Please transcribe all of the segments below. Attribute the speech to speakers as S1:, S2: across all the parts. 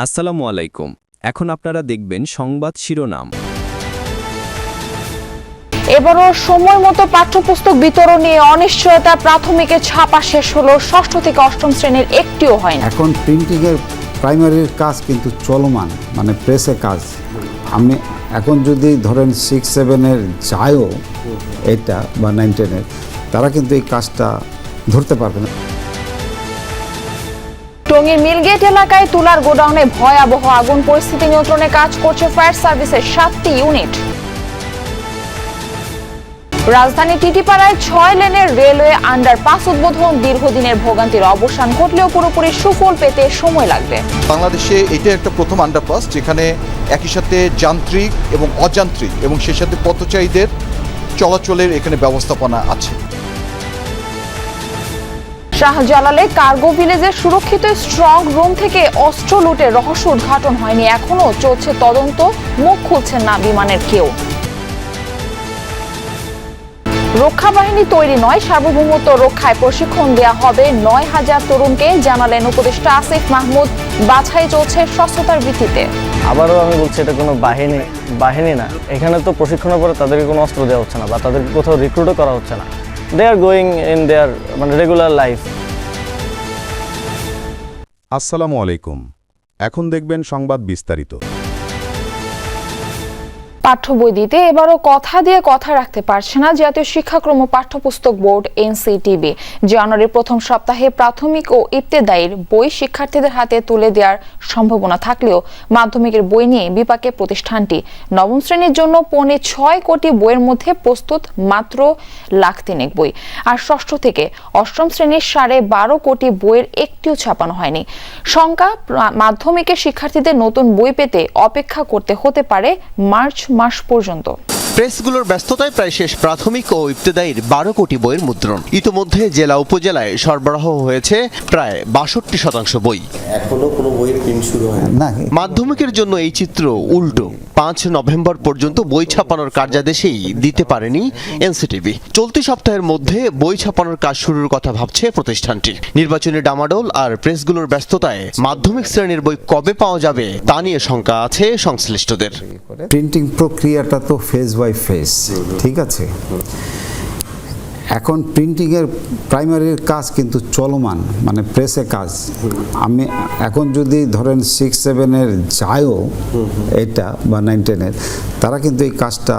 S1: আসসালামু আলাইকুম। এখন আপনারা দেখবেন সংবাদ শিরোনাম।
S2: এবারও সময় মতো পাঠ্যপুস্তক বিতরণ নিয়ে অনিশ্চয়তা। প্রাথমিকে ছাপা শেষ হলো, ষষ্ঠ থেকে অষ্টম শ্রেণীর একটিও হয়নি।
S3: এখন প্রিন্টিং এর প্রাইমারির কাজ কিন্তু চলমান, মানে প্রেসে কাজ। আমি এখন যদি ধরেন 6-7-এর যায়ও এটা বা 9-10-এর, তারা কিন্তু এই কাজটা ধরতে পারবে না।
S2: টঙ্গীর মিলগেট এলাকায় তুলার গোডাউনে ভয়াবহ আগুন। পরিস্থিতি নিয়ন্ত্রণে কাজ করছে ফায়ার সার্ভিসের 7টি ইউনিট। রাজধানী টিটিপাড়ায় 6 লেনের রেলওয়ে আন্ডারপাস উদ্বোধন। দীর্ঘদিনের ভোগান্তির অবসান ঘটলেও পুরোপুরি সুফল পেতে সময় লাগবে।
S4: বাংলাদেশে এটা একটা প্রথম আন্ডারপাস যেখানে একই সাথে যান্ত্রিক এবং অযান্ত্রিক এবং সেই সাথে পথচারীদের চলাচলের এখানে ব্যবস্থাপনা আছে।
S2: শাহজালালে কার্গো ভিলেজের সুরক্ষিত স্ট্রং রুম থেকে অস্ত্র লুটের রহস্য উদ্ঘাটন হয়নি। এখনো চলছে তদন্ত, মুখ খুলছেন না বিমানের কেউ। রক্ষা বাহিনী তৈরি নয়, সার্বভৌমত্ব রক্ষায় প্রশিক্ষণ দেয়া হবে 9,000 তরুণকে, জানালেন উপদেষ্টা আসিফ মাহমুদ। বাছাই চলছে স্বচ্ছতার ভিত্তিতে।
S5: আবারও আমি বলছি, এটা কোনো বাহিনী না। এখানে তো প্রশিক্ষণের পরে তাদেরকে কোনো অস্ত্র দেওয়া হচ্ছে না বা তাদেরকে কোথাও রিক্রুটও করা হচ্ছে না। They are going in their regular life.
S6: আসসালামু আলাইকুম। এখন দেখবেন সংবাদ বিস্তারিত।
S2: পাঠ্য বই দিতে এবারও কথা দিয়ে কথা রাখতে পারছে না জাতীয় শিক্ষাক্রম ও পাঠ্যপুস্তক বোর্ড এনসিটিবি। জানুয়ারির প্রথম সপ্তাহে প্রাথমিক ও ইবতেদায়ীর বই শিক্ষার্থীদের হাতে তুলে দেওয়ার সম্ভাবনা থাকলেও মাধ্যমিকের বই নিয়ে বিপাকে প্রতিষ্ঠানটি। নবম শ্রেণীর জন্য 6.25 কোটি বইয়ের মধ্যে প্রস্তুত মাত্র 1,03,000 বই, আর ষষ্ঠ থেকে অষ্টম শ্রেণীর 12.5 কোটি বইয়ের একটিও ছাপানো হয়নি। শঙ্কা, মাধ্যমিকের শিক্ষার্থীদের নতুন বই পেতে অপেক্ষা করতে হতে পারে মার্চ মাস পর্যন্ত।
S7: প্রেসগুলোর ব্যস্ততায় প্রায় শেষ প্রাথমিক ও ইবতেদায়ীর 12 কোটি বইয়ের মুদ্রণ। ইতোমধ্যে জেলা উপজেলায় সরবরাহ হয়েছে প্রায় 62% বই।
S8: এখনো কোনো বইয়ের প্রিন্ট শুরু হয়নি।
S7: মাধ্যমিকের জন্য এই চিত্র উল্টো। 5 নভেম্বর পর্যন্ত বই ছাপানোর কার্যাদেশেই দিতে পারেনি এনসিটিবি। চলতি সপ্তাহের মধ্যে বই ছাপানোর কাজ শুরুর কথা ভাবছে প্রতিষ্ঠানটি। নির্বাচনী ডামাডোল আর প্রেসগুলোর ব্যস্ততায় মাধ্যমিক শ্রেণীর বই কবে পাওয়া যাবে তা নিয়ে শঙ্কা আছে সংশ্লিষ্টদের।
S3: প্রিন্টিং প্রক্রিয়াটা তো ফেজ বাই ফেজ, ঠিক আছে। এখন প্রিন্টিং এর প্রাইমারির কাজ কিন্তু চলমান, মানে প্রেসে কাজ। আমি এখন যদি ধরেন 6-7-এর যায়ও এটা বা 9-10-এর, তারা কিন্তু এই কাজটা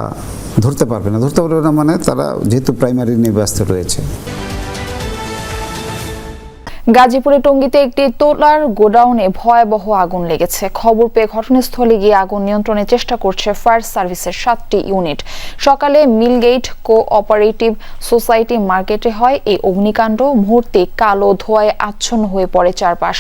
S3: ধরতে পারবে না মানে তারা যেহেতু প্রাইমারি নিয়ে ব্যস্ত রয়েছে।
S2: গাজীপুরে টঙ্গীতে একটি তুলার গোডাউনে ভয়াবহ আগুন লেগেছে। খবর পেয়ে ঘটনাস্থলে গিয়ে আগুন নিয়ন্ত্রণের চেষ্টা করছে ফায়ার সার্ভিসের 7টি ইউনিট। সকালে মিলগেট কোঅপারেটিভ সোসাইটি মার্কেটে হয় এই অগ্নিকাণ্ড। মুহূর্তে কালো ধোঁয়ায় আচ্ছন্ন হয়ে পড়ে চারপাশ।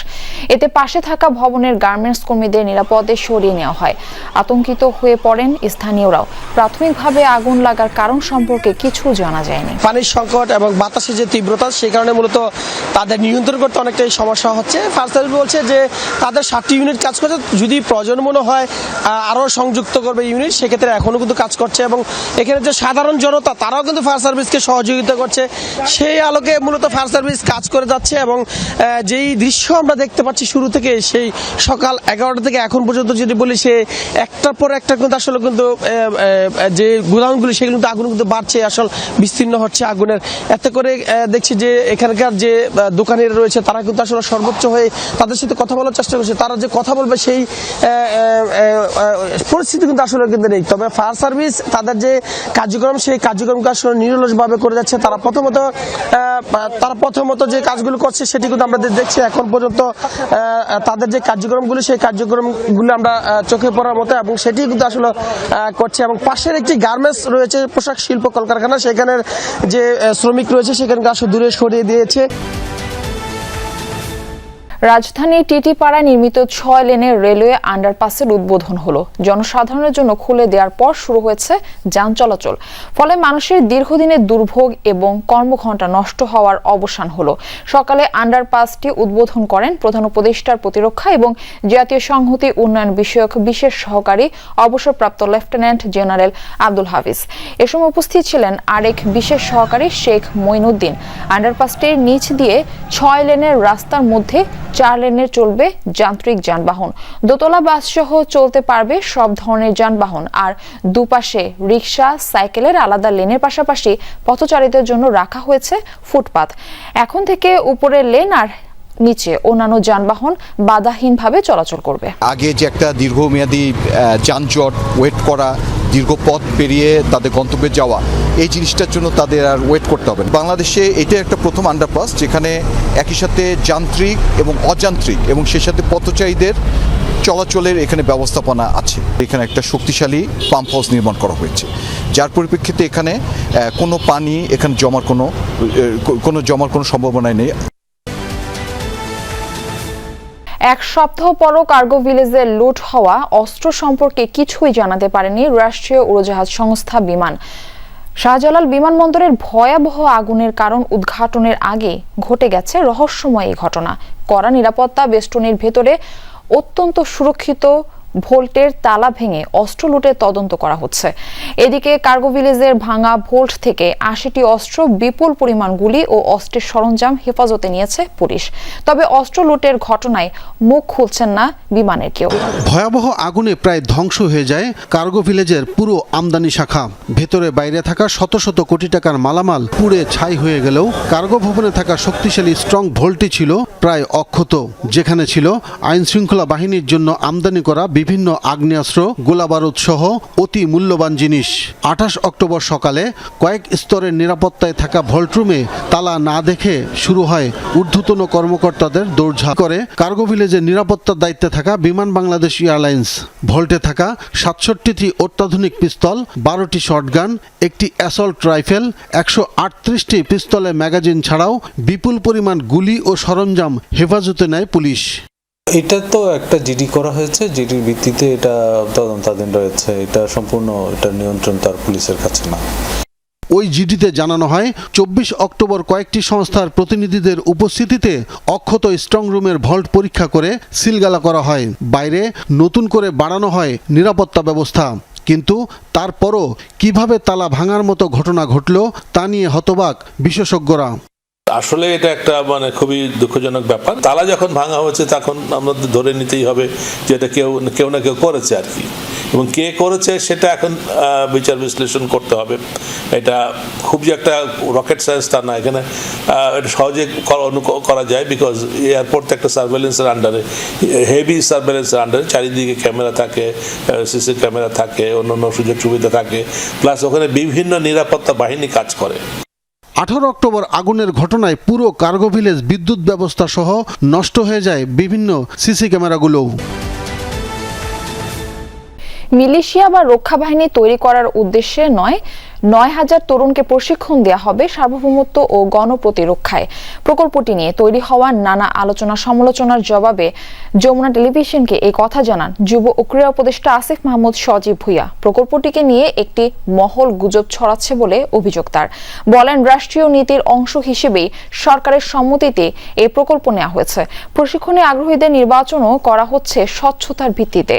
S2: এতে পাশে থাকা ভবনের গার্মেন্টস কর্মীদের নিরাপদে সরিয়ে নেওয়া হয়। আতঙ্কিত হয়ে পড়েন স্থানীয়রাও। প্রাথমিকভাবে আগুন লাগার কারণ সম্পর্কে কিছু জানা যায়নি।
S9: পানির সংকট এবং বাতাসের যে তীব্রতা, সেই কারণে মূলত তাদের নিয়ন্ত্রণ করতে অনেকটাই সমস্যা হচ্ছে। ফায়ার সার্ভিস বলছে যে তাদের 7টি ইউনিট কাজ করছে, যদি প্রয়োজন মনে হয় আরও সংযুক্ত করবে ইউনিট, সেক্ষেত্রে এখনও কিন্তু কাজ করছে। এবং এখানে যে সাধারণ জনতা, তারাও কিন্তু ফায়ার সার্ভিসকে সহযোগিতা করছে। সেই আলোকে মূলত ফায়ার সার্ভিস কাজ করে যাচ্ছে। এবং যেই দৃশ্য আমরা দেখতে পাচ্ছি শুরু থেকে, সেই সকাল 11টা থেকে এখন পর্যন্ত যদি বলি, সে একটার পর একটা কিন্তু আসলে কিন্তু যে গোদামগুলি, সেগুলো কিন্তু আগুন কিন্তু বাড়ছে, আসলে বিস্তীর্ণ হচ্ছে আগুনের। এতে করে দেখছি যে এখানকার যে দোকানিরা রয়েছে, তারা কিন্তু আসলে সর্বোচ্চ হয়ে তাদের সাথে কথা বলার চেষ্টা করছে। তারা যে কথা বলবে সেই পরিস্থিতি কিন্তু আসলে কিন্তু নেই। তবে ফায়ার সার্ভিস তাদের যে কার্যক্রম, সেই কার্যক্রমকে আসলে নিরলসভাবে করে যাচ্ছে। তারা প্রথমত যে কাজগুলো করছে, সেটি কিন্তু আমরা দেখছি। এখন পর্যন্ত তাদের যে কার্যক্রমগুলি, সেই কার্যক্রমগুলো আমরা চোখে পড়ার মতো, এবং সেটি কিন্তু আসলে করছে। এবং পাশের একটি গার্মেন্টস রয়েছে, পোশাক শিল্প কলকারখানা, সেখানের যে শ্রমিক রয়েছে, সেখানকে আসলে দূরে সরিয়ে দিয়েছে।
S2: রাজধানীর টিটিপাড়ায় নির্মিত 6 লেনের রেলওয়ে আন্ডারপাসের উদ্বোধন হলো। জনসাধারণের জন্য খুলে দেওয়ার পর শুরু হয়েছে যান চলাচল। ফলে মানুষের দীর্ঘদিনের দুর্ভোগ এবং কর্মঘণ্টা নষ্ট হওয়ার অবসান হলো। সকালে আন্ডারপাসটি উদ্বোধন করেন প্রধান উপদেষ্টার প্রতিরক্ষা এবং জাতীয় সংহতি উন্নয়ন বিষয়ক বিশেষ সহকারী অবসরপ্রাপ্ত লেফটেন্যান্ট জেনারেল আব্দুল হাফিজ। এ সময় উপস্থিত ছিলেন আরেক বিশেষ সহকারী শেখ মঈনুদ্দিন। আন্ডারপাসটির নিচ দিয়ে 6 লেনের রাস্তার মধ্যে 4 লেনের চলবে যান্ত্রিক যানবাহন। দোতলা বাস সহ চলতে পারবে সব ধরনের যানবাহন। আর দুপাশে রিকশা, সাইকেলের আলাদা লেনের পাশাপাশি পথচারীদের জন্য রাখা হয়েছে ফুটপাত। এখন থেকে উপরের লেন আর নিচে অন্যান্য যানবাহন বাধাহীনভাবে চলাচল করবে।
S4: আগে যে একটা দীর্ঘমেয়াদী যানজট, ওয়েট করা, দীর্ঘ পথ পেরিয়ে তাদের গন্তব্যে যাওয়া, এই জিনিসটার জন্য তাদের আর ওয়েট করতে হবে না। বাংলাদেশে এটা একটা প্রথম আন্ডারপাস যেখানে একই সাথে যান্ত্রিক এবং অযান্ত্রিক এবং সেই সাথে পথচারীদের চলাচলের এখানে ব্যবস্থাপনা আছে। এখানে একটা শক্তিশালী পাম্প হাউস নির্মাণ করা হয়েছে, যার পরিপ্রেক্ষিতে এখানে কোনো পানি এখানে জমার কোনো সম্ভাবনা নেই।
S2: এক সপ্তাহ পরও কার্গো ভিলেজে লুট হওয়া অস্ত্র সম্পর্কে কিছুই জানাতে পারেনি রাষ্ট্রীয় উড়োজাহাজ সংস্থা বিমান। শাহজালাল বিমানবন্দরের ভয়াবহ আগুনের কারণ উদ্ঘাটনের আগে ঘটে গেছে রহস্যময় এই ঘটনা। কড়া নিরাপত্তা বেষ্টনীর ভেতরে অত্যন্ত সুরক্ষিত ভোল্টের তালা ভেঙে অস্ত্র লুটের তদন্ত করা হচ্ছে। এদিকে কার্গো ভিলেজের ভাঙা ভোল্ট থেকে 80টি অস্ত্র, বিপুল পরিমাণ গুলি ও অস্ত্রের সরঞ্জাম হেফাজতে নিয়েছে পুলিশ। তবে অস্ত্র লুটের ঘটনায় মুখ খুলছেন না বিমানের কেউ।
S10: ভয়াবহ আগুনে প্রায় ধ্বংস হয়ে যায় কার্গো ভিলেজের পুরো আমদানি শাখা। ভেতরে বাইরে থাকা শত শত কোটি টাকার মালামাল পুড়ে ছাই হয়ে গেলেও কার্গো ভবনে থাকা শক্তিশালী স্ট্রং ভোল্টটি ছিল প্রায় অক্ষত, যেখানে ছিল আইন শৃঙ্খলা বাহিনীর জন্য আমদানি করা বিভিন্ন আগ্নেয়াস্ত্র, গোলাবারুদ সহ অতি মূল্যবান জিনিস। 28 অক্টোবর সকালে কয়েক স্তরের নিরাপত্তায় থাকা ভল্টরুমে তালা না দেখে শুরু হয় ঊর্ধ্বতন কর্মকর্তাদের দৌড়ঝাঁপ করে কার্গো ভিলেজের নিরাপত্তার দায়িত্বে থাকা বিমান বাংলাদেশ এয়ারলাইন্স। ভল্টে থাকা 67টি অত্যাধুনিক পিস্তল, 12টি শটগান, একটি অ্যাসল্ট রাইফেল, 138টি পিস্তলের ম্যাগাজিন ছাড়াও বিপুল পরিমাণ গুলি ও সরঞ্জাম হেফাজতে নেয় পুলিশ।
S11: এটা তো একটা জিডি করা হয়েছে, জিডির ভিত্তিতে এটা তদন্তাধীন রয়েছে। এটা সম্পূর্ণ এটা নিয়ন্ত্রণ তার পুলিশের কাছে না।
S10: ওই জিডিতে জানানো হয় 24 অক্টোবর কয়েকটি সংস্থার প্রতিনিধিদের উপস্থিতিতে অক্ষত স্ট্রং রুমের ভল্ট পরীক্ষা করে সিলগালা করা হয়। বাইরে নতুন করে বাড়ানো হয় নিরাপত্তা ব্যবস্থা। কিন্তু তারপরও কিভাবে তালা ভাঙার মতো ঘটনা ঘটল তা নিয়ে হতবাক বিশেষজ্ঞরা।
S11: আসলে এটা একটা খুবই দুঃখজনক ব্যাপার। তালা যখন ভাঙা হয়েছে তখন আমাদের ধরে নিতেই হবে যে এটা কেউ না কেউ করেছে আর কি, এবং কে করেছে সেটা এখন বিচার বিশ্লেষণ করতে হবে। এটা খুব যে একটা রকেট সায়েন্স তা না, এখানে এটা সহজে করা যায়, বিকজ এয়ারপোর্ট একটা সার্ভেলেন্সের আন্ডারে, হেভি সার্ভেলেন্সের আন্ডারে, চারিদিকে ক্যামেরা থাকে, সিসি ক্যামেরা থাকে, অন্যান্য সুযোগ সুবিধা থাকে, প্লাস ওখানে বিভিন্ন নিরাপত্তা বাহিনী কাজ করে।
S10: 18 অক্টোবর আগুনের ঘটনায় পুরো কার্গো ভিলেজ বিদ্যুৎ ব্যবস্থা সহ নষ্ট হয়ে যায় বিভিন্ন সিসি ক্যামেরাগুলোও।
S2: মিলিশিয়া বা রক্ষা বাহিনী তৈরি করার উদ্দেশ্যে 9,000 তরুণকে প্রশিক্ষণ দেওয়া হবে সার্বভৌমত্ব ও গণপ্রতিরক্ষায়। প্রকল্পটি নিয়ে তৈরি হওয়া নানা আলোচনা সমালোচনার জবাবে যমুনা টেলিভিশনকে এই কথা জানান যুব ও ক্রীড়া উপদেষ্টা আসিফ মাহমুদ সজীব ভুইয়া। প্রকল্পটিকে নিয়ে একটি মহল গুজব ছড়াচ্ছে বলে অভিযোগ তার। বলেন, রাষ্ট্রীয় নীতির অংশ হিসেবেই সরকারের সম্মতিতে এই প্রকল্প নেওয়া হয়েছে। প্রশিক্ষণে আগ্রহীদের নির্বাচনও করা হচ্ছে স্বচ্ছতার ভিত্তিতে।